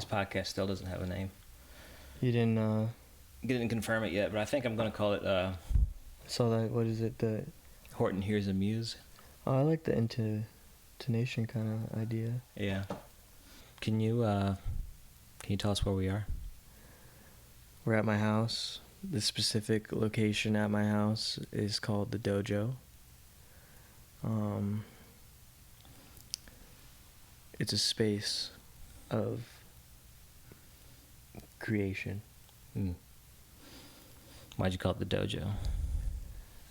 This podcast still doesn't have a name. You Didn't confirm it yet, but I think I'm going to call it saw that, what is it, the... Horton Hears a Muse. Oh, I like the intonation kind of idea. Yeah. Can you tell us where we are? We're at my house. The specific location at my house is called the Dojo. It's a space of creation. Why'd you call it the Dojo?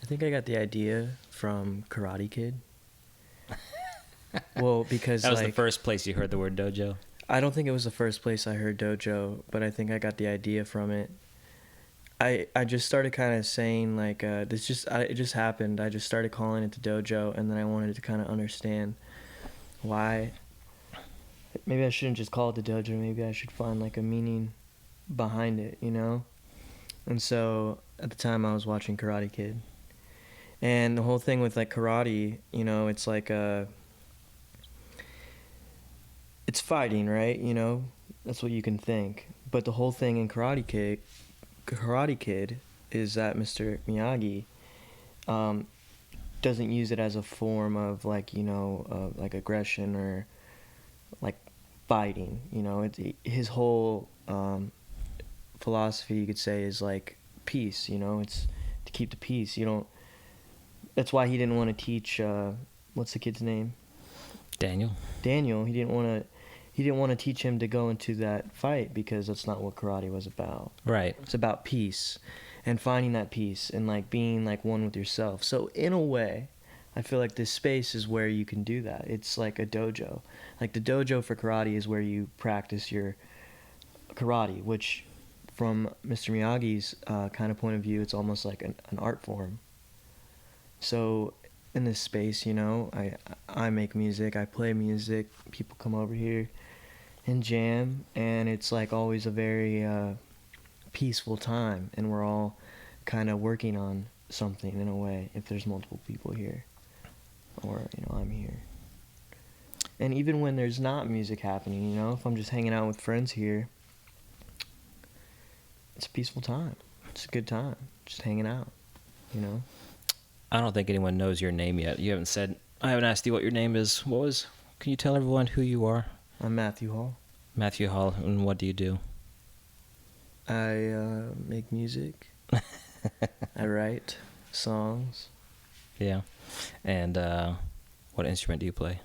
I think I got the idea from Karate Kid. Well, because that was the first place you heard the word dojo? I don't think it was the first place I heard dojo, but I think I got the idea from it. I just started kind of saying like it just happened. I just started calling it the dojo, and then I wanted to kind of understand why. Maybe I shouldn't just call it the dojo. Maybe I should find like a meaning behind it, you know? And so at the time I was watching Karate Kid. And the whole thing with like karate, you know, it's like it's fighting, right? You know, that's what you can think. But the whole thing in Karate Kid is that Mr. Miyagi doesn't use it as a form of like, you know, like aggression or like fighting. You know, his whole philosophy, you could say, is like peace. You know, it's to keep the peace. You don't. That's why he didn't want to teach. What's the kid's name? Daniel. He didn't want to teach him to go into that fight because that's not what karate was about. Right. It's about peace and finding that peace and like being like one with yourself. So in a way, I feel like this space is where you can do that. It's like a dojo. Like the dojo for karate is where you practice your karate, which from Mr. Miyagi's kind of point of view, it's almost like an art form. So in this space, you know, I make music, I play music, people come over here and jam, and it's like always a very peaceful time, and we're all kind of working on something in a way if there's multiple people here, or, you know, I'm here. And even when there's not music happening, you know, if I'm just hanging out with friends here, it's a peaceful time. It's a good time, just hanging out, you know. I don't think anyone knows your name yet. I haven't asked you what your name is. Can you tell everyone who you are? I'm MatthewHall. MatthewHall, and what do you do? I make music. I write songs. Yeah. And what instrument do you play?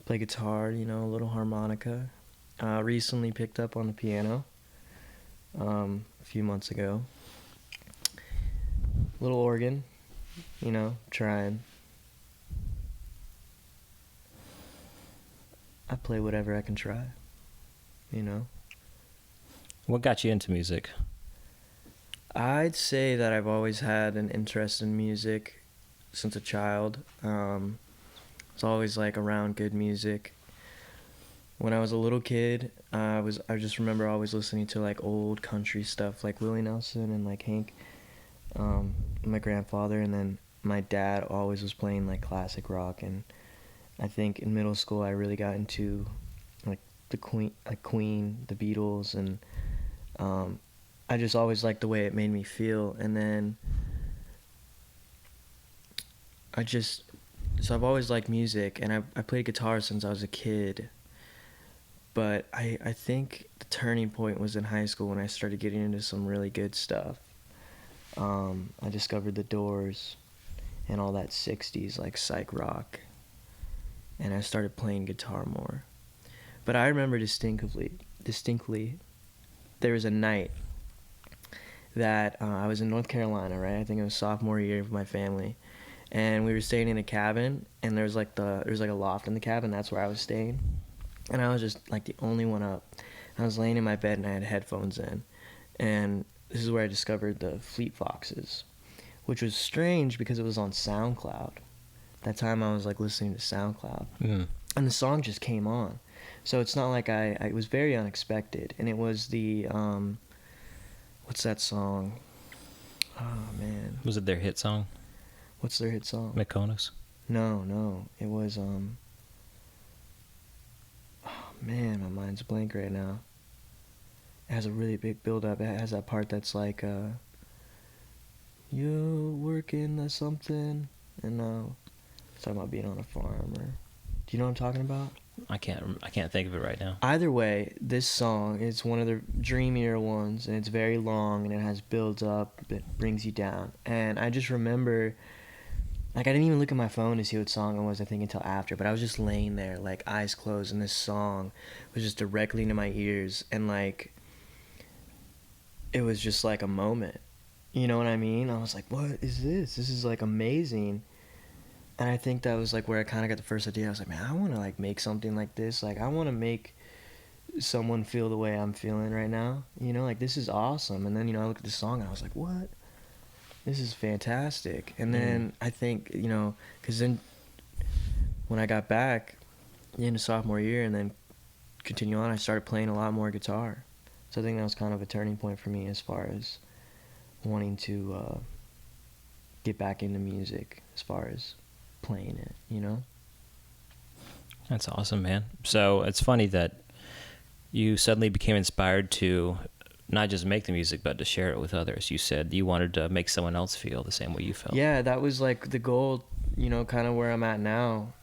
Play guitar, you know, a little harmonica. Recently picked up on the piano a few months ago. Little organ, you know, trying. I play whatever I can try, you know. What got you into music? I'd say that I've always had an interest in music since a child. It's always like around good music. When I was a little kid, I just remember always listening to like old country stuff, like Willie Nelson and like Hank, my grandfather, and then my dad always was playing like classic rock. And I think in middle school I really got into like Queen, the Beatles, and I just always liked the way it made me feel. And then so I've always liked music, and I played guitar since I was a kid. But I think the turning point was in high school when I started getting into some really good stuff. I discovered the Doors and all that 60s like psych rock, and I started playing guitar more. But I remember distinctly there was a night that I was in North Carolina, right? I think it was sophomore year of my family, and we were staying in a cabin, and there was like a loft in the cabin. That's where I was staying, and I was just like the only one up. I was laying in my bed and I had headphones in, and this is where I discovered the Fleet Foxes, which was strange because it was on SoundCloud. That time I was like listening to SoundCloud, and the song just came on. So it's not like it was very unexpected, and it was the what's that song? Oh man, Was it their hit song? what's their hit song? Mykonos? No, it was oh man, my mind's blank right now. It has a really big build up. It has that part that's like, you working or something, and it's talking about being on a farm. Or do you know what I'm talking about? I can't think of it right now. Either way, this song is one of the dreamier ones, and it's very long, and it has builds up, it brings you down. And I just remember, like, I didn't even look at my phone to see what song it was, I think, until after, but I was just laying there, like, eyes closed, and this song was just directly into my ears, and, like, it was just like a moment. You know what I mean? I was like, what is this? This is, like, amazing. And I think that was, like, where I kind of got the first idea. I was like, man, I want to, like, make something like this. Like, I want to make someone feel the way I'm feeling right now. You know, like, this is awesome. And then, you know, I looked at the song and I was like, what? This is fantastic. And then I think, you know, because then when I got back into sophomore year and then continue on, I started playing a lot more guitar. So I think that was kind of a turning point for me as far as wanting to get back into music, as far as playing it, you know? That's awesome, man. So it's funny that you suddenly became inspired to not just make the music, but to share it with others. You said you wanted to make someone else feel the same way you felt. Yeah, that was like the goal, you know, kind of where I'm at now.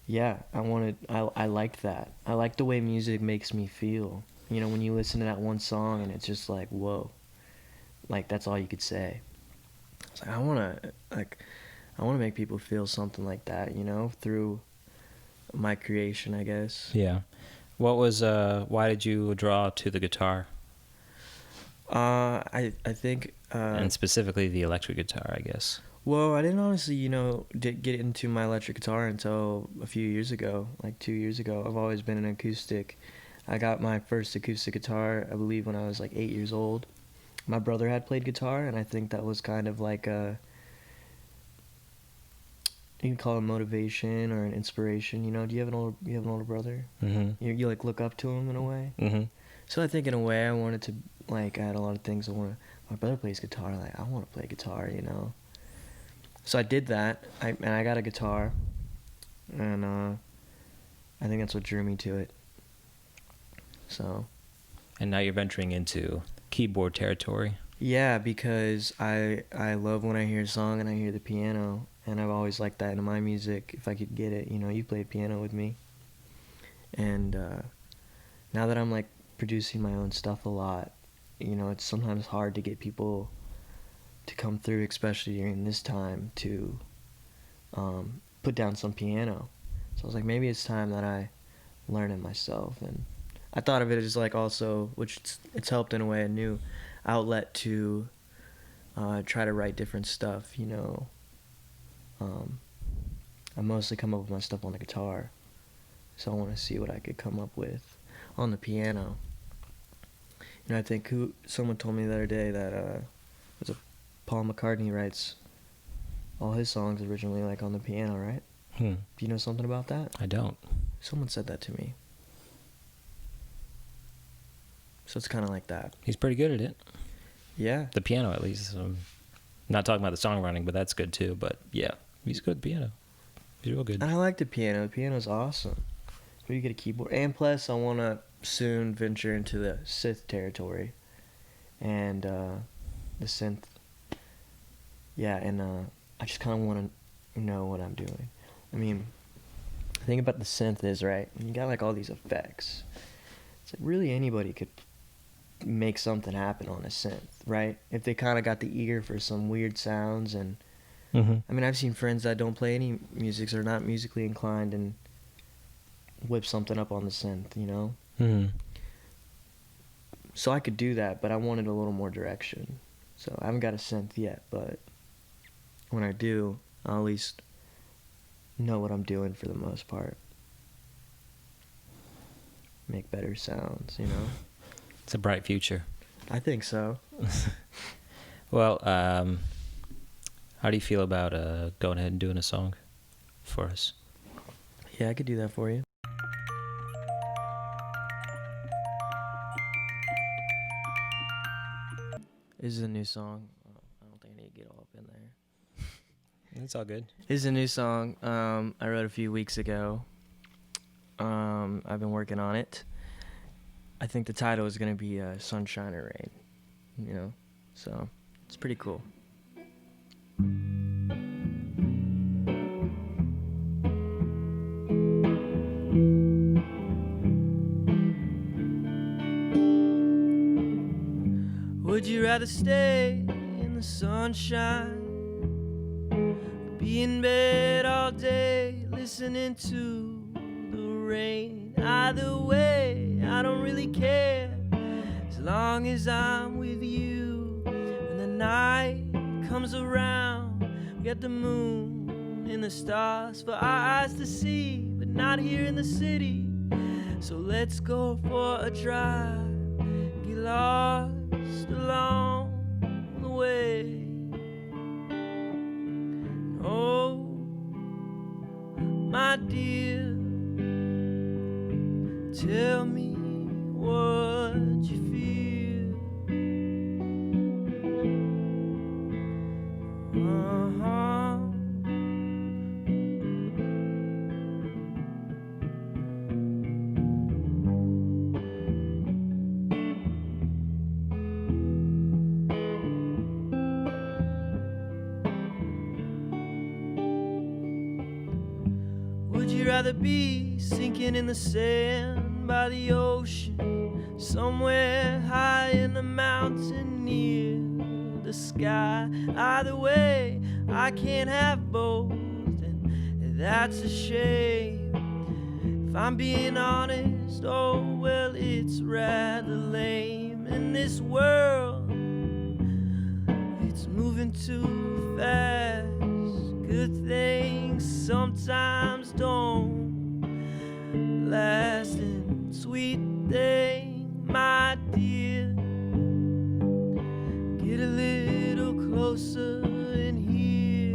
Yeah, I liked that. I liked the way music makes me feel. You know, when you listen to that one song and it's just like, whoa, like that's all you could say. It's like, I want to make people feel something like that, you know, through my creation, I guess. Yeah. Why did you draw to the guitar? I think, And specifically the electric guitar, I guess. well, I didn't honestly, you know, get into my electric guitar until a few years ago, like 2 years ago. I've always been an acoustic. I got my first acoustic guitar, I believe, when I was like 8 years old. My brother had played guitar, and I think that was kind of like you can call it motivation or an inspiration. You know, do you have an older brother? Mm-hmm. You like look up to him in a way. Mm-hmm. So I think in a way I wanted to, like, I had a lot of things I want to. My brother plays guitar, like I want to play guitar, you know. So I did that, and I got a guitar, and I think that's what drew me to it. So. And now you're venturing into keyboard territory. Yeah, because I love when I hear a song and I hear the piano, and I've always liked that in my music if I could get it. You know, you played piano with me, and now that I'm like producing my own stuff a lot, you know, it's sometimes hard to get people to come through, especially during this time, to put down some piano. So I was like, maybe it's time that I learn it myself. And I thought of it as like also, which it's helped in a way, a new outlet to try to write different stuff, you know. I mostly come up with my stuff on the guitar, so I want to see what I could come up with on the piano. You know, I think someone told me the other day that was a Paul McCartney writes all his songs originally like on the piano, right? Do you know something about that? I don't. Someone said that to me. So it's kind of like that. He's pretty good at it. Yeah. The piano, at least. Not talking about the songwriting, but that's good too. But yeah, he's good at piano. He's real good. And I like the piano. The piano's awesome. But you get a keyboard. And plus, I want to soon venture into the synth territory. And the synth. Yeah, and I just kind of want to know what I'm doing. I mean, the thing about the synth is, right, you got like all these effects. It's like really anybody could make something happen on a synth, right? If they kind of got the ear for some weird sounds. And I mean, I've seen friends that don't play any music or not musically inclined and whip something up on the synth, you know? So I could do that, but I wanted a little more direction. So I haven't got a synth yet, but when I do, I'll at least know what I'm doing for the most part. Make better sounds, you know? It's a bright future. I think so. Well, how do you feel about going ahead and doing a song for us? Yeah, I could do that for you. This is a new song. I don't think I need to get all up in there. It's all good. This is a new song I wrote a few weeks ago. I've been working on it. I think the title is gonna be Sunshine or Rain, you know, so it's pretty cool. Would you rather stay in the sunshine, be in bed all day listening to the rain? Either way, I don't really care, as long as I'm with you. When the night comes around, we got the moon and the stars for our eyes to see, but not here in the city. So let's go for a drive, get lost along the way. Oh, my dear, tell me what you feel. Would you rather be sinking in the sand by the ocean, somewhere high in the mountain near the sky? Either way, I can't have both, and that's a shame. If I'm being honest, oh well, it's rather lame. In this world, it's moving too fast. Good things sometimes don't last, and sweet thing, my dear, get a little closer and hear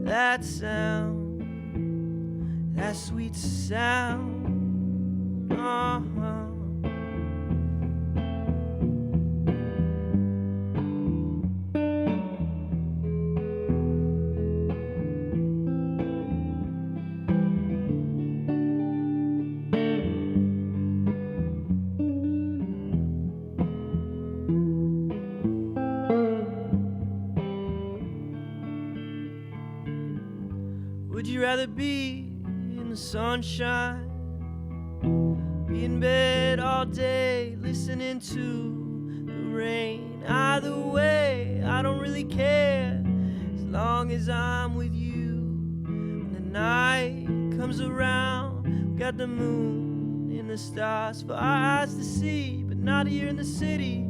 that sound, that sweet sound. Would you rather be in the sunshine, be in bed all day listening to the rain? Either way, I don't really care, as long as I'm with you. When the night comes around, we got the moon and the stars for our eyes to see, but not here in the city.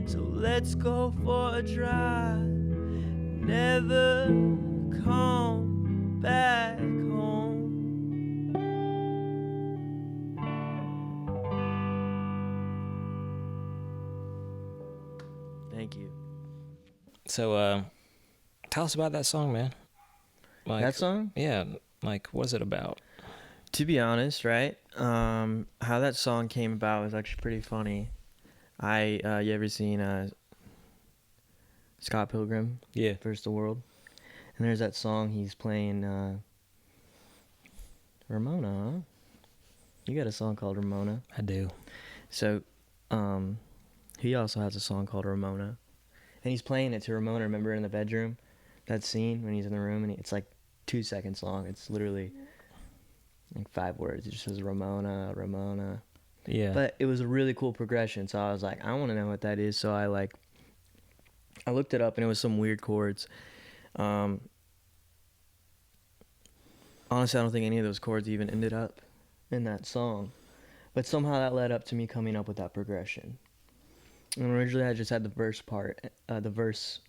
So let's go for a drive, never come back home. Thank you. So, tell us about that song, man. Like, That song? Yeah, like, what is it about? To be honest, right? How that song came about was actually pretty funny. You ever seen Scott Pilgrim? Yeah. First the World? And there's that song he's playing, Ramona, huh? You got a song called Ramona. I do. So, he also has a song called Ramona. And he's playing it to Ramona, remember, in the bedroom? That scene when he's in the room, and it's like 2 seconds long. It's literally like 5 words. It just says Ramona, Ramona. Yeah. But it was a really cool progression, so I was like, I want to know what that is. So I looked it up, and it was some weird chords. Honestly, I don't think any of those chords even ended up in that song. But somehow that led up to me coming up with that progression. And originally I just had the verse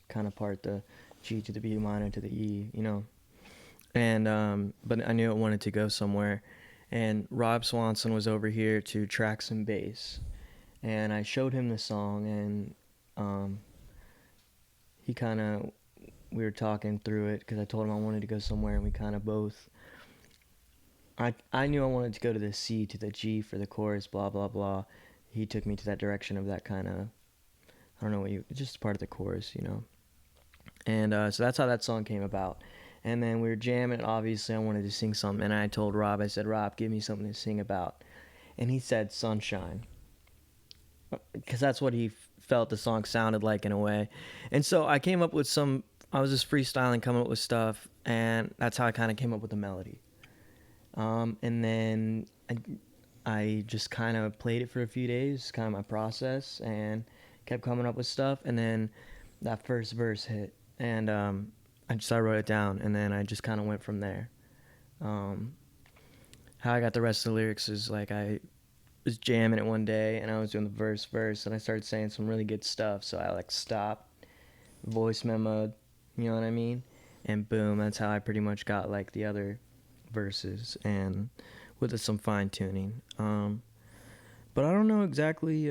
kind of part, the G to the B minor to the E, you know. And but I knew it wanted to go somewhere. And Rob Swanson was over here to track some bass. And I showed him the song, and we were talking through it because I told him I wanted to go somewhere, and we kind of both, I knew I wanted to go to the C to the G for the chorus, blah, blah, blah. He took me to that direction of that kind of, I don't know just part of the chorus, you know. And so that's how that song came about. And then we were jamming. Obviously, I wanted to sing something, and I told Rob, I said, Rob, give me something to sing about. And he said Sunshine. because that's what he felt the song sounded like in a way. And so I came up with some. I was just freestyling, coming up with stuff, and that's how I kind of came up with the melody. And then I just kind of played it for a few days, kind of my process, and kept coming up with stuff. And then that first verse hit, and I wrote it down, and then I just kind of went from there. How I got the rest of the lyrics is like I was jamming it one day, and I was doing the verse, and I started saying some really good stuff. So I like stopped, voice memoed, you know what I mean? And boom, that's how I pretty much got like the other verses, and with some fine tuning. But I don't know exactly,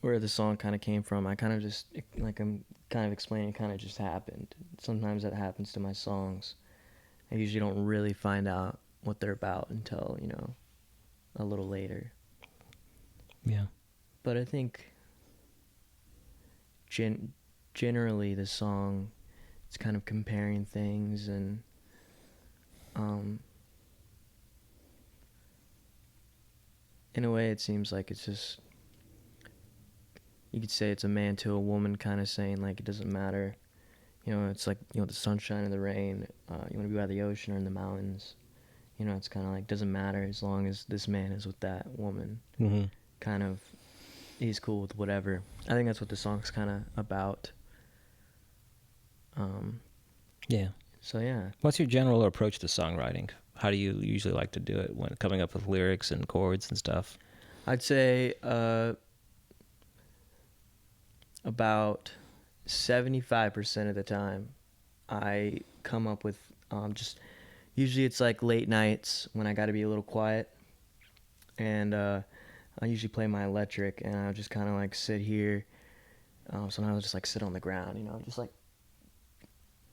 where the song kind of came from. I kind of just, like I'm kind of explaining, it kind of just happened. Sometimes that happens to my songs. I usually don't really find out what they're about until, a little later. Yeah. But I think generally the song, it's kind of comparing things, and in a way it seems like it's just, you could say it's a man to a woman kind of saying, like, it doesn't matter, it's like, the sunshine or the rain, you want to be by the ocean or in the mountains, it's kind of like, doesn't matter as long as this man is with that woman. Mm-hmm. Kind of, he's cool with whatever. I think that's what the song's kind of about. Yeah. So yeah. What's your general approach to songwriting? How do you usually like to do it when coming up with lyrics and chords and stuff? I'd say about 75% of the time I come up with just, usually it's like late nights when I got to be a little quiet, and I usually play my electric, and I'll just kind of like sit here. Sometimes I'll just like sit on the ground, just like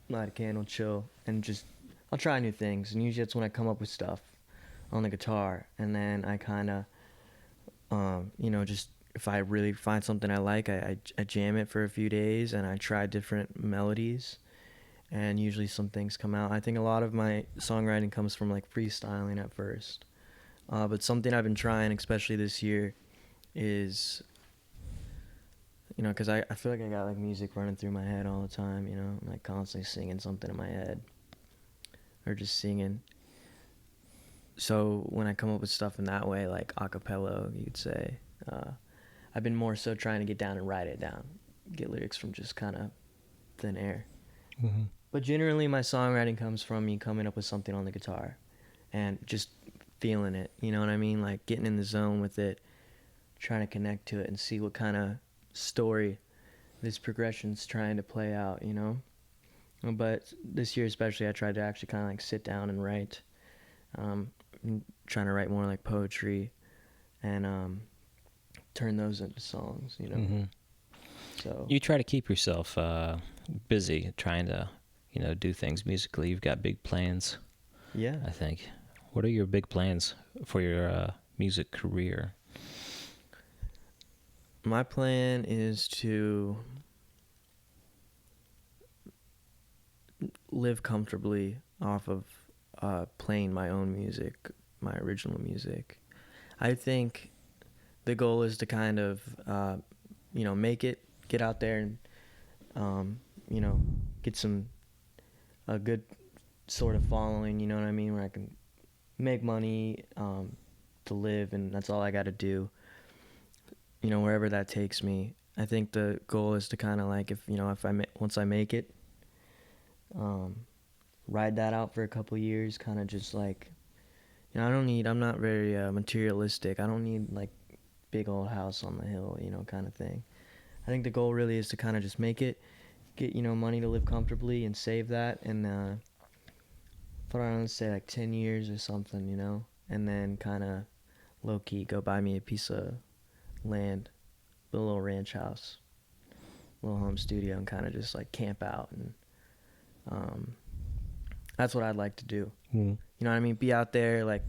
light a candle, chill, and just, I'll try new things. And usually that's when I come up with stuff on the guitar, and then I kind of, just, if I really find something I like, I jam it for a few days, and I try different melodies, and usually some things come out. I think a lot of my songwriting comes from like freestyling at first, but something I've been trying, especially this year, is, because I feel like I got like music running through my head all the time, I'm like constantly singing something in my head, or just singing. So when I come up with stuff in that way, like a cappella, you'd say, I've been more so trying to get down and write it down, get lyrics from just kind of thin air. Mm-hmm. But generally my songwriting comes from me coming up with something on the guitar and just feeling it, you know what I mean? Like getting in the zone with it, trying to connect to it and see what kind of story this progression's trying to play out, But this year especially, I tried to actually kind of like sit down and write. I'm trying to write more like poetry and turn those into songs, Mm-hmm. So You try to keep yourself busy, trying to, do things musically. You've got big plans, yeah. I think. What are your big plans for your music career? My plan is to live comfortably off of playing my own music, my original music. I think the goal is to kind of, make it, get out there and, get a good sort of following, you know what I mean, where I can make money to live, and that's all I got to do, wherever that takes me. I think the goal is to kind of like, once I make it, ride that out for a couple years, kind of just like, I'm not very materialistic. I don't need like big old house on the hill, kind of thing. I think the goal really is to kind of just make it, get, money to live comfortably and save that, and put on, let's say, like 10 years or something, and then kind of low-key go buy me a piece of land, build a little ranch house, little home studio, and kind of just like camp out, and that's what I'd like to do. Mm-hmm. You know what I mean? Be out there like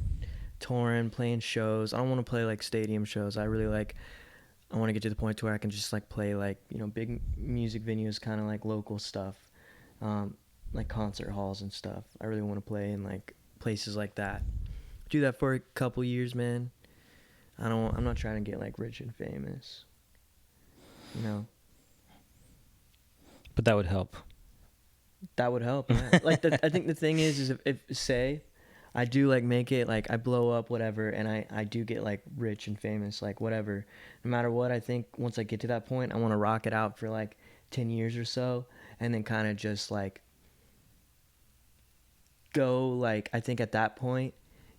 touring, playing shows. I don't want to play like stadium shows. I want to get to the point to where I can just like play like, big music venues, kind of like local stuff, like concert halls and stuff. I really want to play in like places like that. Do that for a couple years, man. I'm not trying to get like rich and famous, you know. But that would help. That would help. Yeah. Like I think the thing is if say I do like make it, like I blow up, whatever, and I do get like rich and famous, like whatever. No matter what, I think once I get to that point, I want to rock it out for like 10 years or so, and then kind of just like go, like, I think at that point,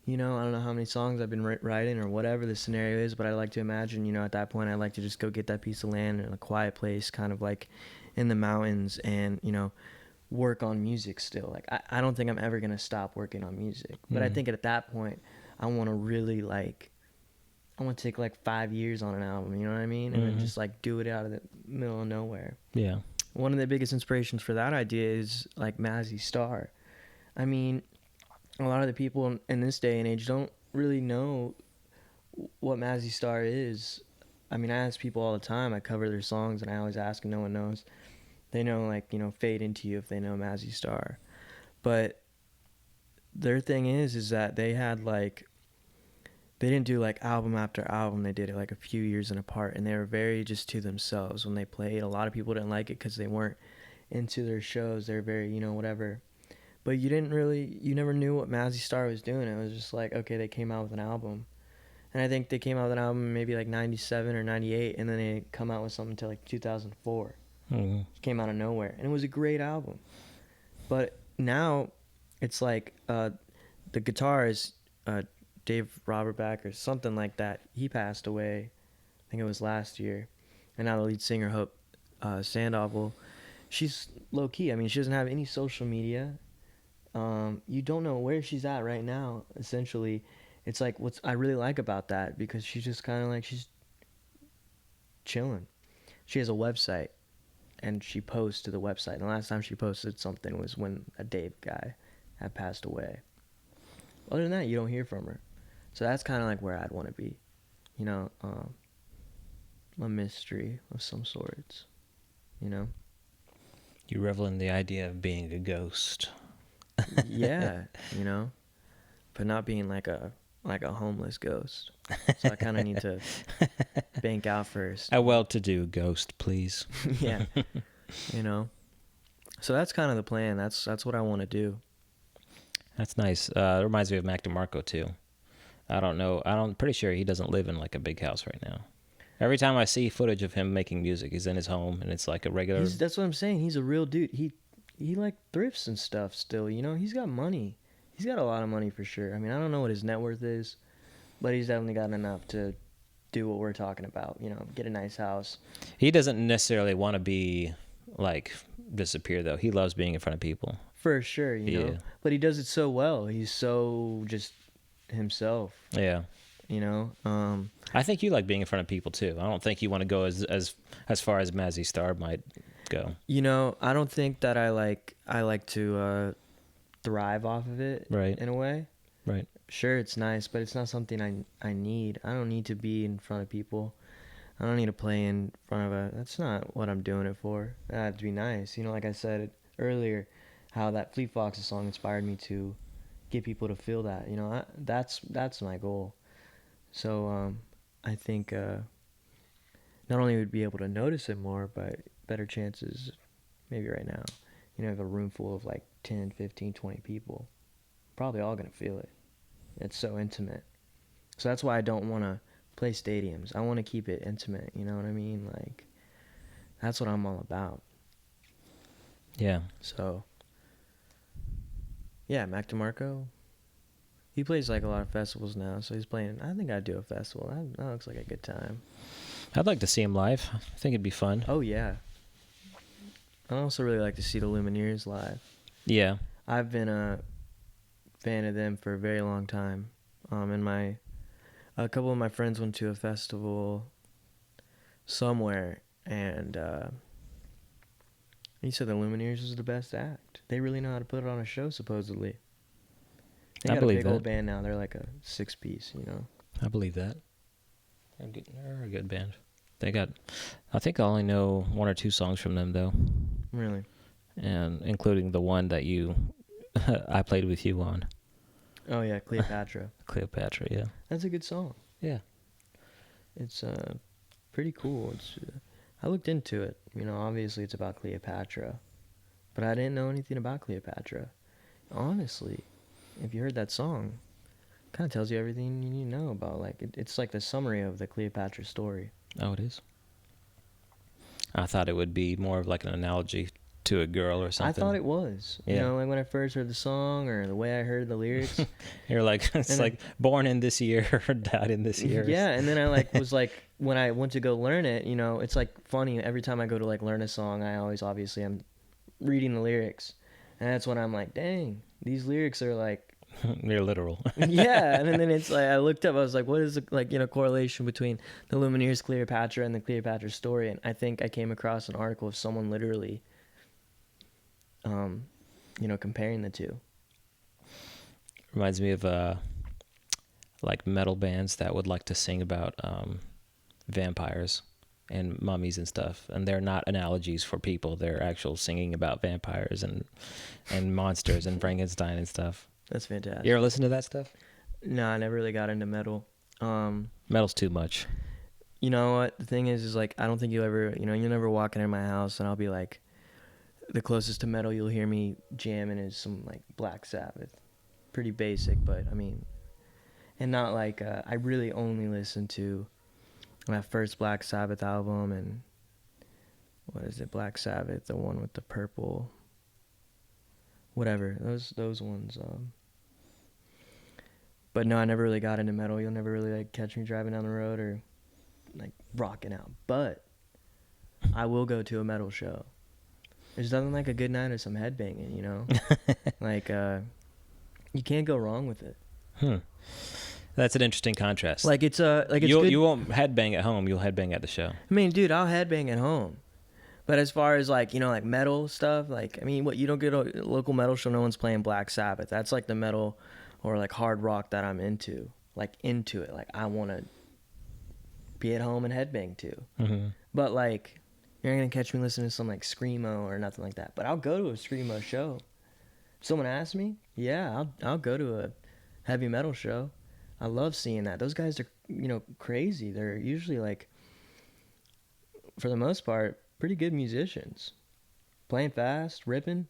you know, I don't know how many songs I've been writing or whatever the scenario is, but I like to imagine, you know, at that point I'd like to just go get that piece of land in a quiet place, kind of like in the mountains, and, you know, work on music still. Like I don't think I'm ever gonna stop working on music, but I think at that point I want to really like, I want to take like 5 years on an album, you know what I mean, and then just like do it out of the middle of nowhere. Yeah. One of the biggest inspirations for that idea is like Mazzy Star. I mean, a lot of the people in this day and age don't really know what Mazzy Star is. I mean, I ask people all the time. I cover their songs, and I always ask, and no one knows. They know, like, you know, Fade Into You if they know Mazzy Star. But their thing is that they had, like, they didn't do, like, album after album. They did it, like, a few years in apart, and they were very just to themselves when they played. A lot of people didn't like it because they weren't into their shows. They're very, you know, whatever. But you never knew what Mazzy Star was doing. It was just like, okay, they came out with an album. And I think they came out with an album maybe like 97 or 98, and then they come out with something until like 2004. It came out of nowhere. And it was a great album. But now it's like the guitarist, Dave Robertback or something like that, he passed away. I think it was last year. And now the lead singer, Hope Sandoval, she's low-key. I mean, she doesn't have any social media. You don't know where she's at right now, essentially. It's like what I really like about that, because she's just kind of like, she's chilling. She has a website, and she posts to the website. And the last time she posted something was when a Dave guy had passed away. Other than that, you don't hear from her. So that's kind of like where I'd want to be, you know, a mystery of some sorts, you know. You revel in the idea of being a ghost. Yeah, you know, but not being like a homeless ghost. So I kind of need to bank out first. A well-to-do ghost, please. Yeah, you know. So that's kind of the plan. That's what I want to do. That's nice. It reminds me of Mac DeMarco too. I don't know. I'm pretty sure he doesn't live in like a big house right now. Every time I see footage of him making music, he's in his home, and it's like a regular. That's what I'm saying. He's a real dude. He like thrifts and stuff still, you know. He's got money. He's got a lot of money for sure. I mean, I don't know what his net worth is, but he's definitely got enough to do what we're talking about, you know, get a nice house. He doesn't necessarily want to be like disappear though. He loves being in front of people. For sure, you know. But he does it so well. He's so just himself. Yeah. You know. I think you like being in front of people too. I don't think you want to go as far as Mazzy Star might go. You know, I don't think that I like to thrive off of it, right, in a way. Right. Sure, it's nice, but it's not something I need. I don't need to be in front of people. I don't need to play in front of that's not what I'm doing it for. That'd be nice. You know, like I said earlier, how that Fleet Foxes song inspired me to get people to feel that. You know, that's my goal. So I think not only would be able to notice it more, but better chances maybe right now. You know, have a room full of like 10, 15, 20 people. Probably all going to feel it. It's so intimate. So that's why I don't want to play stadiums. I want to keep it intimate, you know what I mean? Like, that's what I'm all about. Yeah. So, yeah, Mac DeMarco, he plays like a lot of festivals now, so he's playing. I think I'd do a festival. That looks like a good time. I'd like to see him live. I think it'd be fun. Oh, yeah. I'd also really like to see the Lumineers live. Yeah. I've been a fan of them for a very long time. And a couple of my friends went to a festival somewhere, and he said the Lumineers was the best act. They really know how to put it on a show, supposedly. They got a big old band now. They're like a 6-piece, you know. I believe that. They're a good band. I think I only know 1 or 2 songs from them, though. Really? And including the one that I played with you on. Oh, yeah, Cleopatra. Cleopatra, yeah. That's a good song. Yeah. It's pretty cool. It's I looked into it. You know, obviously it's about Cleopatra, but I didn't know anything about Cleopatra. Honestly, if you heard that song, kind of tells you everything you need to know about. Like it's like the summary of the Cleopatra story. Oh, it is. I thought it would be more of like an analogy to a girl or something. I thought it was. Yeah. You know, like when I first heard the song or the way I heard the lyrics. You're like, it's And like born in this year or died in this year. Yeah, and then I like was like when I went to go learn it, you know, it's like funny every time I go to like learn a song, I always obviously I'm reading the lyrics. And that's when I'm like, dang, these lyrics are like They're literal. yeah, and then it's like I looked up. I was like, "What is the like correlation between the Lumineers' Cleopatra and the Cleopatra story?" And I think I came across an article of someone literally, comparing the two. Reminds me of like metal bands that would like to sing about vampires and mummies and stuff, and they're not analogies for people. They're actual singing about vampires and monsters and Frankenstein and stuff. That's fantastic. You ever listen to that stuff? No, I never really got into metal. Metal's too much. You know what? The thing is like, I don't think you'll never walk into my house and I'll be like, the closest to metal you'll hear me jamming is some like Black Sabbath. Pretty basic, but I mean, and not like, I really only listen to that first Black Sabbath album and, what is it, Black Sabbath, the one with the purple, whatever, those ones. But no, I never really got into metal. You'll never really like catch me driving down the road or like rocking out. But I will go to a metal show. There's nothing like a good night or some headbanging, you know? Like, you can't go wrong with it. That's an interesting contrast. Like it's good. You won't headbang at home. You'll headbang at the show. I mean, dude, I'll headbang at home. But as far as like, like metal stuff, like, I mean, what, you don't get a local metal show, no one's playing Black Sabbath. That's like the metal or like hard rock that I'm into. Like into it. Like I want to be at home and headbang to. Mm-hmm. But like, you're not going to catch me listening to some like Screamo or nothing like that. But I'll go to a Screamo show. If someone asks me, yeah, I'll go to a heavy metal show. I love seeing that. Those guys are, crazy. They're usually like, for the most part, pretty good musicians. Playing fast, ripping.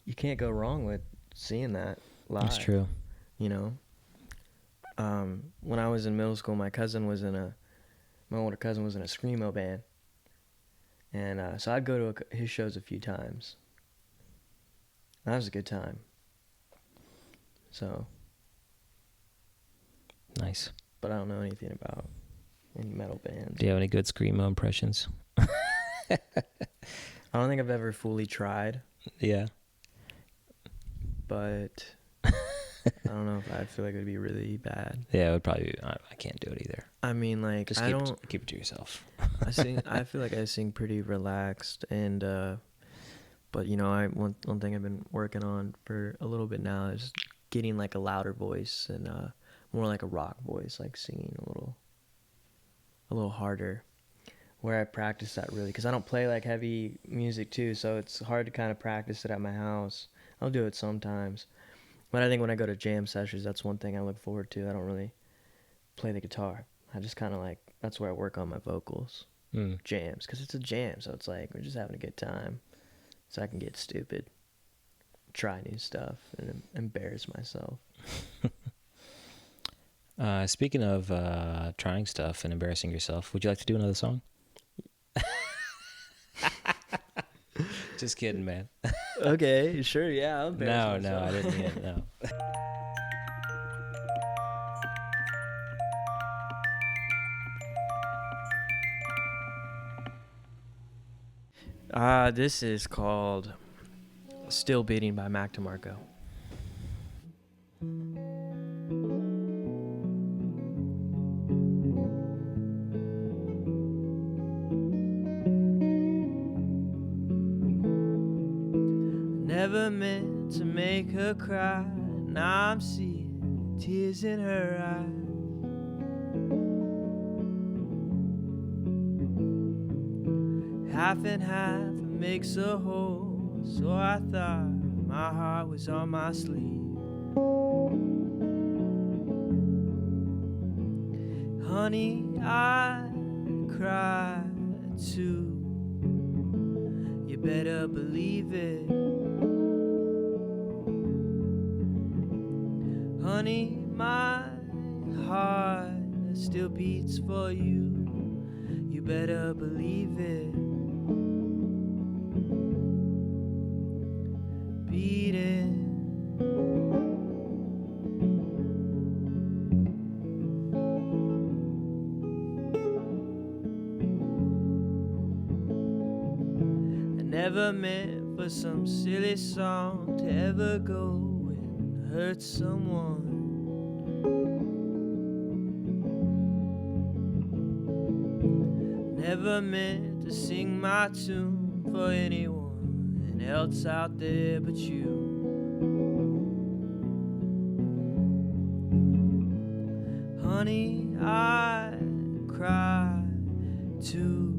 You can't go wrong with seeing that live. That's true. When I was in middle school, my older cousin was in a Screamo band. And so I'd go to his shows a few times. That was a good time. So. Nice. But I don't know anything about any metal bands. Do you have any good Screamo impressions? I don't think I've ever fully tried. Yeah. But I don't know if I feel like it would be really bad. Yeah, it would probably. I can't do it either. I mean, like, just keep it to yourself. I feel like I sing pretty relaxed, and but one thing I've been working on for a little bit now is getting like a louder voice and more like a rock voice, like singing a little harder. Where I practice that really, because I don't play like heavy music too, so it's hard to kind of practice it at my house. I'll do it sometimes, but I think when I go to jam sessions, that's one thing I look forward to. I don't really play the guitar. I just kind of like, that's where I work on my vocals. Jams, because it's a jam, so it's like we're just having a good time, so I can get stupid, try new stuff, and embarrass myself. Speaking of trying stuff and embarrassing yourself, would you like to do another song? Just kidding, man. Okay, sure, yeah. I'll embarrass No, myself. I didn't mean it, no. This is called Still Beating by Mac DeMarco. Never meant to make her cry. Now I'm seeing tears in her eyes. Half and half makes a whole. So I thought my heart was on my sleeve. Honey, I cry too. You better believe it. Honey, my heart still beats for you. You better believe it. Beating. Never meant for some silly song to ever go and hurt someone. Never meant to sing my tune for anyone else out there but you. Honey, I cry too.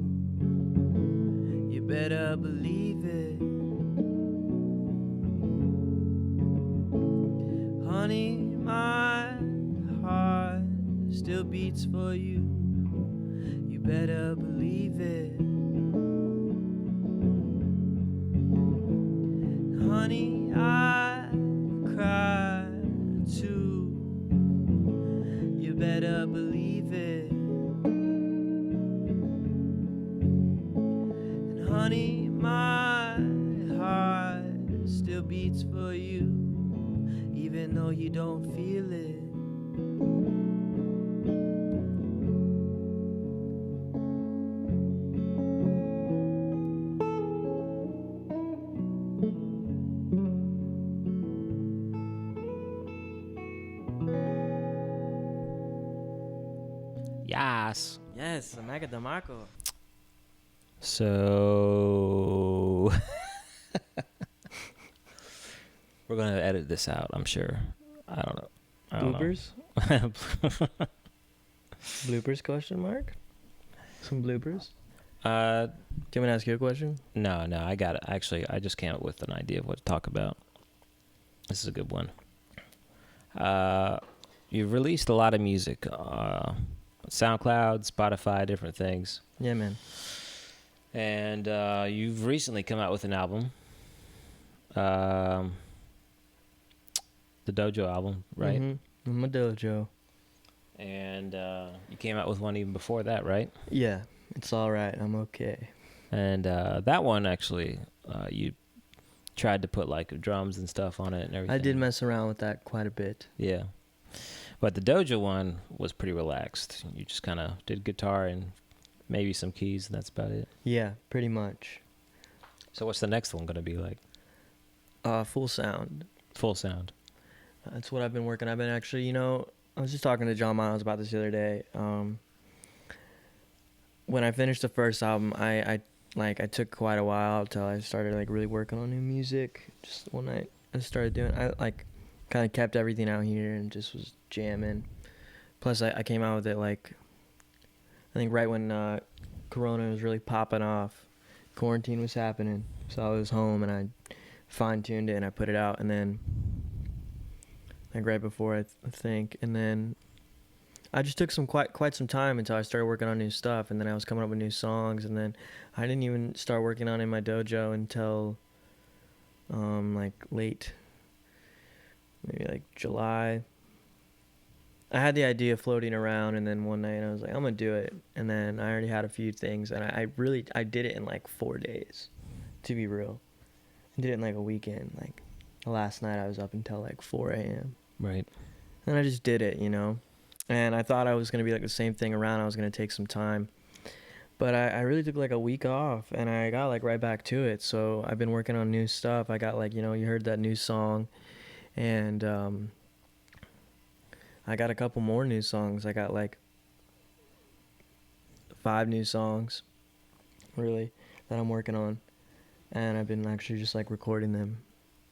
You better believe it. Honey, my heart still beats for you. You better believe it. Honey, I cry too. You better believe it. And honey, my heart still beats for you, even though you don't feel it. Yes. Yes, Amaga Damarco. So we're gonna edit this out, I'm sure. I don't know. Bloopers? Bloopers question mark? Some bloopers? Do you want me to ask you a question? No, I got it. Actually, I just came up with an idea of what to talk about. This is a good one. You've released a lot of music. SoundCloud, Spotify, different things. Yeah, man. And you've recently come out with an album. The Dojo album, right? Mm-hmm. My Dojo. And you came out with one even before that, right? Yeah, it's all right. I'm okay. And that one, actually, you tried to put like drums and stuff on it and everything. I did mess around with that quite a bit. Yeah. But the Dojo one was pretty relaxed. You just kind of did guitar and maybe some keys, and that's about it. Yeah, pretty much. So what's the next one going to be like? Full sound. Full sound. That's what I've been working. I've been actually, I was just talking to John Miles about this the other day. When I finished the first album, I took quite a while until I started like really working on new music. Just one night I started doing. I kind of kept everything out here and just was jamming. Plus, I came out with it I think right when Corona was really popping off, quarantine was happening. So I was home and I fine-tuned it and I put it out, and then right before I think, and then I just took quite some time until I started working on new stuff, and then I was coming up with new songs, and then I didn't even start working on it in my dojo until late, maybe July. I had the idea floating around, and then one night I was like, I'm gonna do it, and then I already had a few things, and I did it in 4 days, to be real. I did it in a weekend. Last night I was up until 4 a.m. Right. And I just did it, and I thought I was gonna be the same thing around. I was gonna take some time, but I really took a week off, and I got right back to it. So I've been working on new stuff. I got you heard that new song, and I got a couple more new songs. I got 5 new songs, really, that I'm working on, and I've been actually just recording them,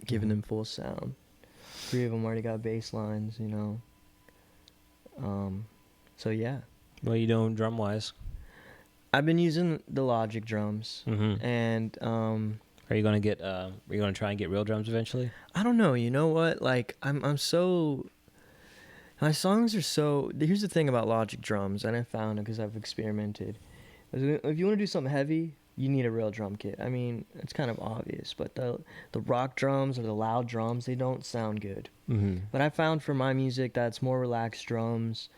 giving them full sound. 3 of them already got bass lines, So yeah. What are you doing drum wise? I've been using the Logic drums, and are you gonna get? Are you gonna try and get real drums eventually? I don't know. You know what? I'm My songs are so. Here's the thing about Logic drums, and I found it because I've experimented. If you want to do something heavy, you need a real drum kit. I mean, it's kind of obvious, but the rock drums or the loud drums, they don't sound good. Mm-hmm. But I found for my music that's more relaxed drums.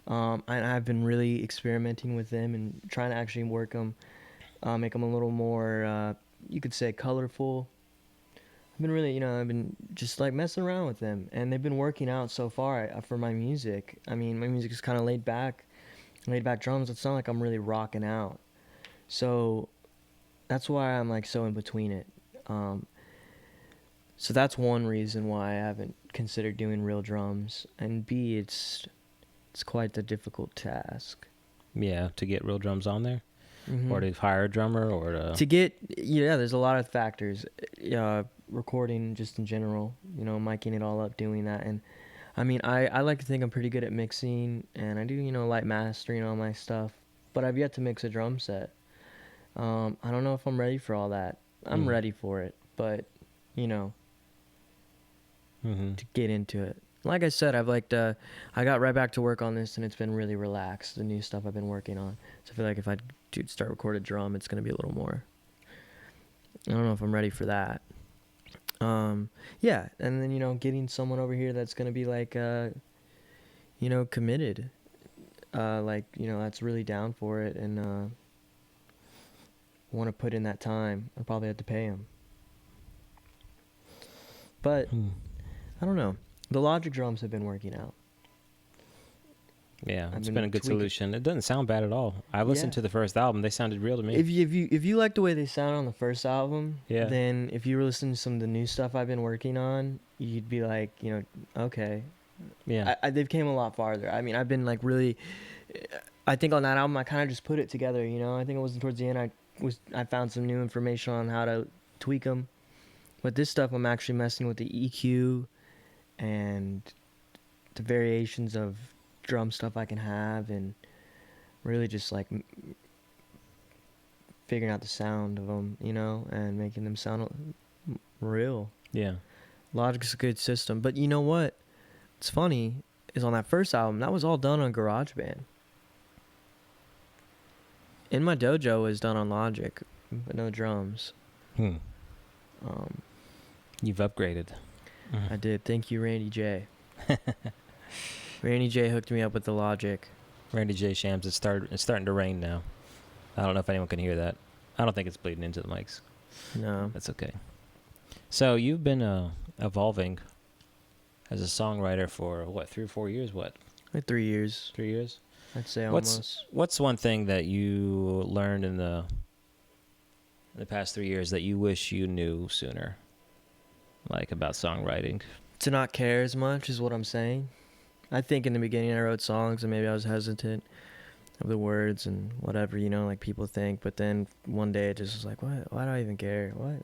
And I've been really experimenting with them and trying to actually work them, make them a little more, you could say, colorful. I've been really, I've been just like messing around with them, and they've been working out so far for my music. I mean, my music is kind of laid back drums. It's not like I'm really rocking out. So that's why I'm like so in between it. So that's one reason why I haven't considered doing real drums. And B, it's quite a difficult task. Yeah, to get real drums on there, Mm-hmm. or to hire a drummer, or To get, there's a lot of factors. Recording just in general, miking it all up, doing that. And I mean, I like to think I'm pretty good at mixing, and I do, light mastering all my stuff, but I've yet to mix a drum set. I don't know if I'm ready for all that. I'm ready for it, but, Mm-hmm. to get into it. Like I said, I got right back to work on this, and it's been really relaxed, the new stuff I've been working on. So I feel like if I do start record a drum, it's going to be a little more, I don't know if I'm ready for that. Yeah, and then, getting someone over here that's going to be like, committed, that's really down for it and want to put in that time. I'll probably have to pay him. But I don't know. The Logic drums have been working out. Yeah, it's I've been a good solution. It doesn't sound bad at all. I listened to the first album; they sounded real to me. If you like the way they sound on the first album, Yeah. then if you were listening to some of the new stuff I've been working on, you'd be like, okay. Yeah. They've came a lot farther. I mean, I've been like really. I think on that album I kind of just put it together. I think it wasn't towards the end. I found some new information on how to tweak them, but this stuff I'm actually messing with the EQ and the variations of drum stuff I can have, and really just like figuring out the sound of them, and making them sound real. Yeah. Logic's a good system, but you know what? It's funny is on that first album that was all done on GarageBand. In My Dojo was done on Logic, but no drums. You've upgraded. I did. Thank you, Randy J. Randy J hooked me up with the Logic. Randy J. Shams, it's starting to rain now. I don't know if anyone can hear that. I don't think it's bleeding into the mics. No. That's okay. So you've been evolving as a songwriter for, 3 or 4 years? What? Like 3 years. 3 years? I'd say almost. What's one thing that you learned in the past 3 years that you wish you knew sooner, like about songwriting? To not care as much is what I'm saying. I think in the beginning I wrote songs and maybe I was hesitant of the words and whatever, like people think. But then one day it just was like, what? Why do I even care? What?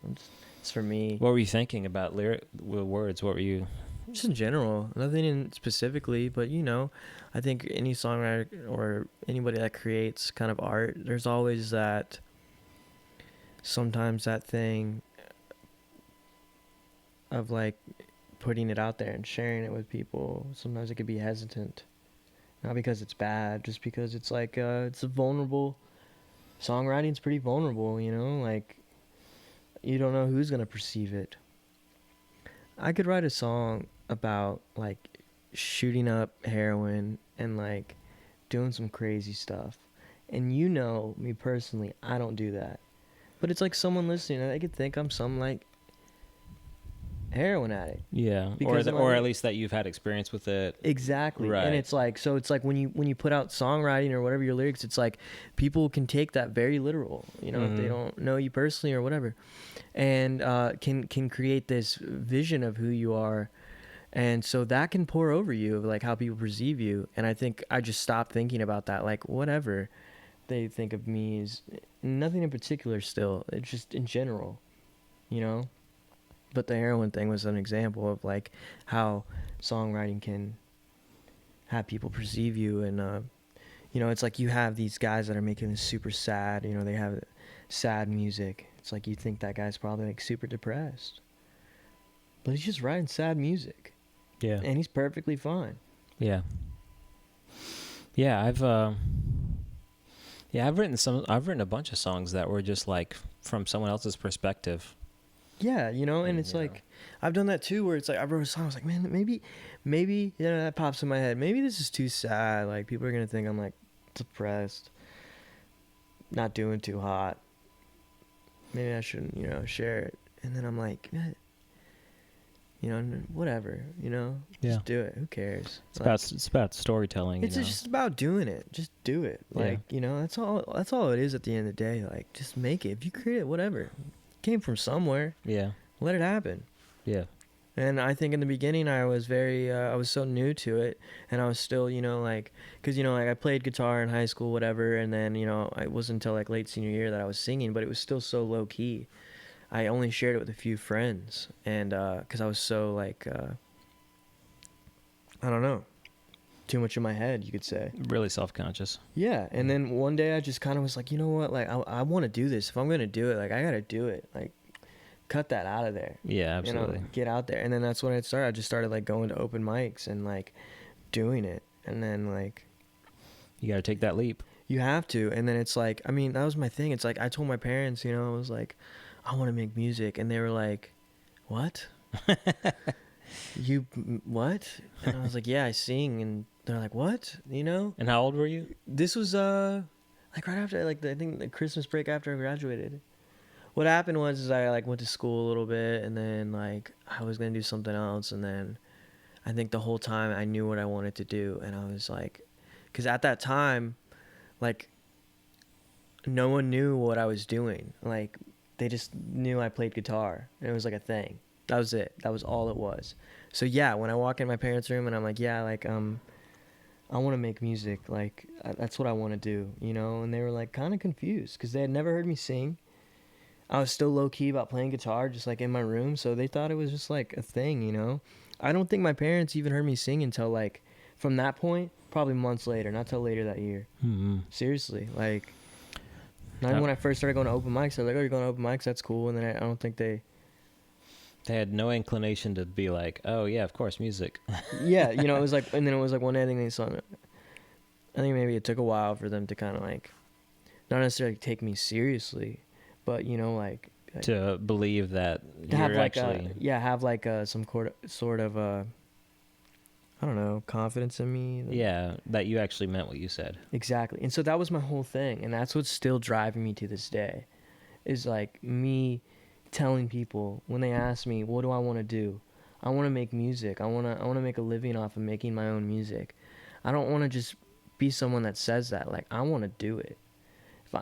It's for me. What were you thinking about words? What were you... Just in general, nothing specifically, but I think any songwriter or anybody that creates kind of art, there's always that, sometimes that thing of like putting it out there and sharing it with people. Sometimes it could be hesitant, not because it's bad, just because it's like, it's a vulnerable, songwriting's pretty vulnerable, like you don't know who's going to perceive it. I could write a song about like shooting up heroin and like doing some crazy stuff, and me personally, I don't do that, but it's like someone listening and they could think I'm some like heroin addict. Yeah, or at least that you've had experience with it. Exactly. Right. And it's like, so it's like when you put out songwriting or whatever, your lyrics, it's like people can take that very literal, if they don't know you personally or whatever, and can create this vision of who you are. And so that can pour over you of like how people perceive you. And I think I just stopped thinking about that. Like whatever they think of me is nothing in particular still. It's just in general, But the heroin thing was an example of like how songwriting can have people perceive you. And, it's like you have these guys that are making this super sad, they have sad music. It's like you think that guy's probably like super depressed. But he's just writing sad music. Yeah. And he's perfectly fine. Yeah. Yeah, I've written a bunch of songs that were just like from someone else's perspective. Yeah, you know, and And, it's like I've done that too, where it's like I wrote a song, I was like, man, maybe, you know, that pops in my head. Maybe this is too sad. Like people are gonna think I'm like depressed, not doing too hot. Maybe I shouldn't, you know, share it. And then I'm like, you know, whatever, you know, Yeah. just do it. Who cares? It's about storytelling. It's just about doing it. Just do it. Like, you know, that's all it is at the end of the day. Like, just make it. If you create it, whatever. It came from somewhere. Yeah. Let it happen. Yeah. And I think in the beginning I was I was so new to it, and I was still, you know, like, because, you know, like I played guitar in high school, whatever, and then, you know, it wasn't until like late senior year that I was singing, but it was still so low key. I only shared it with a few friends, and because I was so like, I don't know, too much in my head, you could say. Really self-conscious. Yeah, and then one day I just kind of was like, you know what, like I want to do this. If I'm gonna do it, like I gotta do it. Like, cut that out of there. Yeah, absolutely. You know, get out there. And then that's when it started. I just started like going to open mics and like doing it. And then like, you got to take that leap. You have to. And then it's like, I mean, that was my thing. It's like I told my parents, you know, I was like, I want to make music, and they were like, what? What? And I was like, yeah, I sing. And they're like, what? You know? And how old were you? This was like right after, like, I think the Christmas break after I graduated. What happened was is I like went to school a little bit, and then like I was gonna do something else, and then I think the whole time I knew what I wanted to do, and I was like, because at that time, like, no one knew what I was doing. Like, they just knew I played guitar, and it was like a thing. That was it. That was all it was. So yeah, when I walk in my parents' room and I'm like, yeah, like I want to make music. Like that's what I want to do, you know. And they were like kind of confused because they had never heard me sing. I was still low key about playing guitar, just like in my room. So they thought it was just like a thing, you know. I don't think my parents even heard me sing until like from that point, probably months later, not till later that year. Mm-hmm. Seriously, like not even when I first started going to open mics. They're like, "Oh, you're going to open mics? That's cool." And then I don't think they had no inclination to be like, "Oh yeah, of course, music." Yeah, you know, it was like, and then it was like one day I think they saw me. I think maybe it took a while for them to kind of like, not necessarily take me seriously, but you know, like to believe that to have you're like actually have like some sort of I don't know, confidence in me. Yeah, that you actually meant what you said. Exactly. And so that was my whole thing, and that's what's still driving me to this day, is like me telling people when they ask me, what do I want to do? I want to make music. I want to make a living off of making my own music. I don't want to just be someone that says that. Like, I want to do it.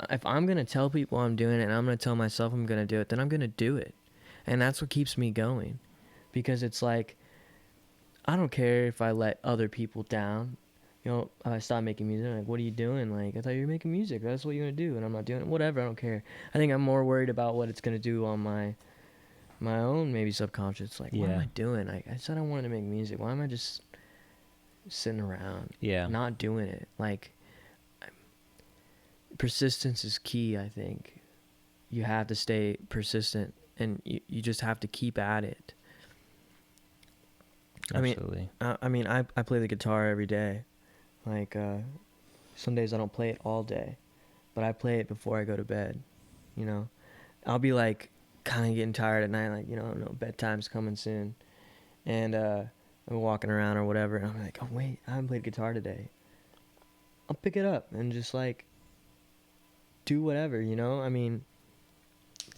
If I'm going to tell people I'm doing it, and I'm going to tell myself I'm going to do it, then I'm going to do it. And that's what keeps me going. Because it's like, I don't care if I let other people down. You know, I stopped making music. I'm like, what are you doing? Like, I thought you were making music. That's what you're going to do. And I'm not doing it. Whatever, I don't care. I think I'm more worried about what it's going to do on my own, maybe subconscious. Like, what am I doing? I said I wanted to make music. Why am I just sitting around? Yeah. Not doing it. Like, persistence is key, I think. You have to stay persistent, and you just have to keep at it. Absolutely. I play the guitar every day. Like, some days I don't play it all day, but I play it before I go to bed, you know. I'll be like kind of getting tired at night, like, you know, bedtime's coming soon, and I'm walking around or whatever, and I'm like, oh wait, I haven't played guitar today. I'll pick it up and just like do whatever, you know. I mean,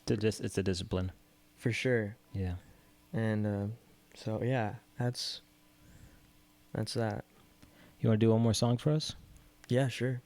it's a discipline for sure. Yeah. And so yeah, that's that. You want to do one more song for us? Yeah, sure.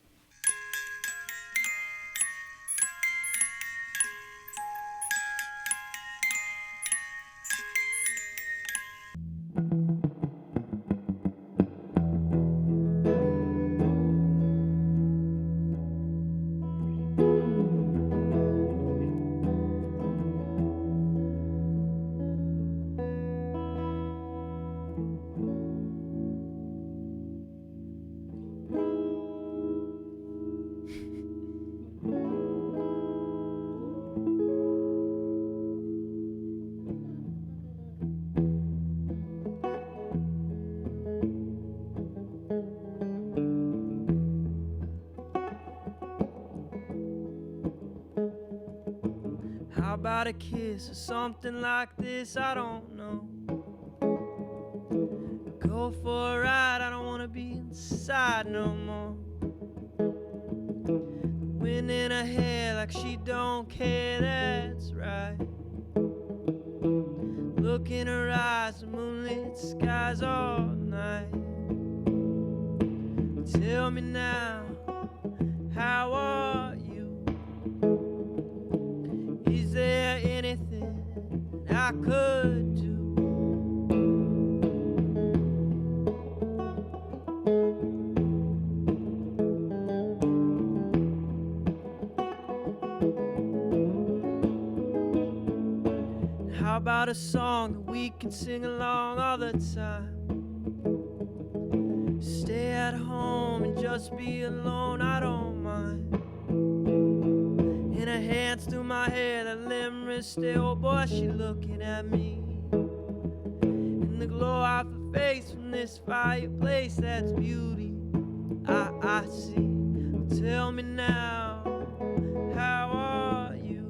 about a kiss or something like this? I don't know. Go for a ride, I don't wanna be inside no more. Wind in her hair like she don't care, that's right. Look in her eyes, the moonlit skies all night. Tell me now, how are you? Is there anything I could do? How about a song that we can sing along all the time? Stay at home and just be alone, I don't mind. In her hands through my hair, that limerick stay. Oh boy, she looking at me. In the glow off her face from this fireplace, that's beauty I see. Tell me now, how are you?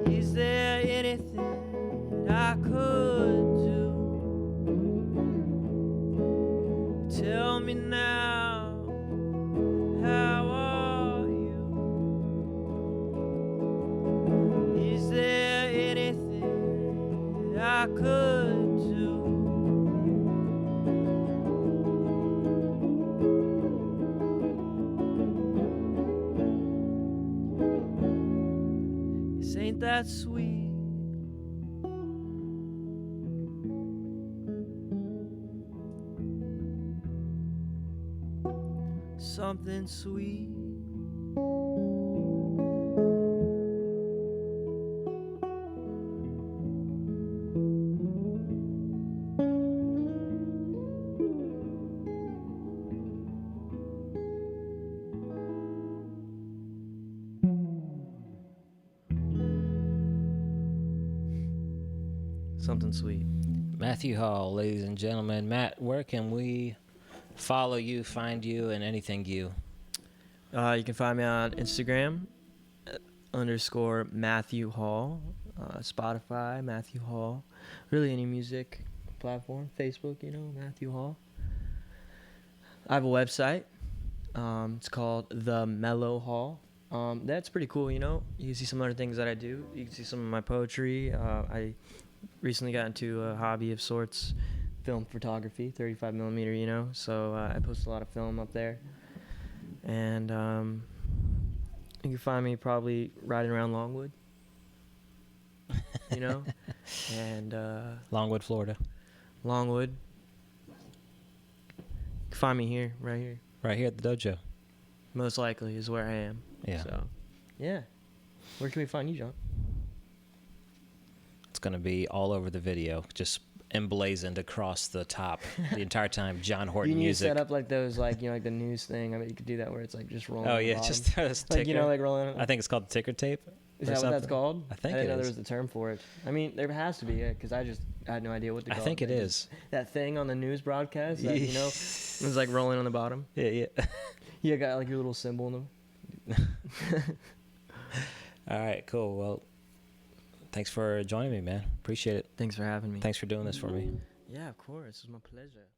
Is there anything I could do? Tell me now, how are you? Is there anything I could do? This ain't that sweet. Something sweet. Something sweet. MatthewHall, ladies and gentlemen. Matt, where can we follow you, find you, and anything you? You can find me on Instagram _MatthewHall, Spotify, MatthewHall, really any music platform, Facebook, Matthew Hall. I have a website. It's called The Mellow Hall. That's pretty cool, You can see some other things that I do. You can see some of my poetry. I recently got into a hobby of sorts, film photography, 35 millimeter, so I post a lot of film up there. And you can find me probably riding around Longwood, and Longwood, Florida. Longwood. You can find me here, right here. Right here at the dojo. Most likely is where I am. Yeah. So, yeah. Where can we find you, John? It's going to be all over the video, just emblazoned across the top the entire time. John Horton you need music. to set up like those, like the news thing. I bet you could do that where it's like just rolling. Oh on the yeah, bottom. just a ticker. Like rolling. I think it's called ticker tape. Is that what that's called? I think I didn't know it there is. was a term for it. I mean, there has to be, because I had no idea what to call it. I think it is. That thing on the news broadcast that, it was like rolling on the bottom. Yeah. You got like your little symbol in them. All right, cool. Well, thanks for joining me, man. Appreciate it. Thanks for having me. Thanks for doing this for me. Yeah, of course. It was my pleasure.